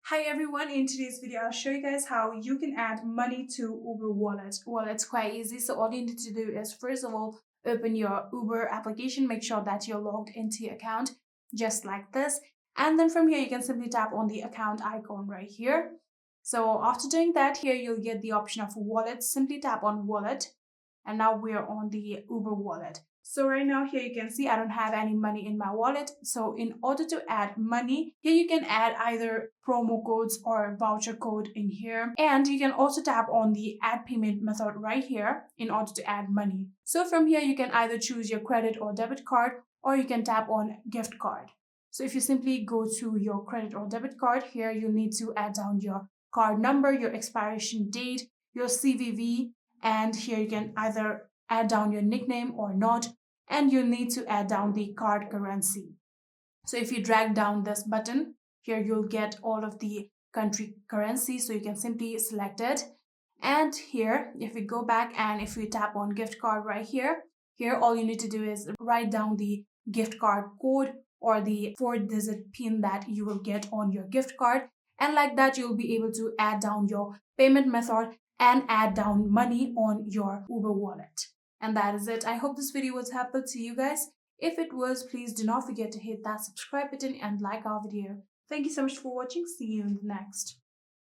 Hi everyone, in today's video I'll show you guys how you can add money to Uber Wallet. Well, it's quite easy. So all you need to do is first of all open your Uber application, make sure that you're logged into your account just like this. And then from here you can simply tap on the account icon right here. So after doing that, here you'll get the option of wallet. Simply tap on wallet. And now we're on the Uber wallet. So right now here you can see I don't have any money in my wallet. So in order to add money, here you can add either promo codes or voucher code in here. And you can also tap on the add payment method right here in order to add money. So from here you can either choose your credit or debit card, or you can tap on gift card. So if you simply go to your credit or debit card, here you need to add down your card number, your expiration date, your CVV, and here you can either add down your nickname or not, and you need to add down the card currency. So if you drag down this button, here you'll get all of the country currency, so you can simply select it. And here, if we go back and if we tap on gift card right here, all you need to do is write down the gift card code or the 4-digit PIN that you will get on your gift card. And like that, you'll be able to add down your payment method and add down money on your Uber wallet. And that is it. I hope this video was helpful to you guys. If it was, please do not forget to hit that subscribe button and like our video. Thank you so much for watching. See you in the next.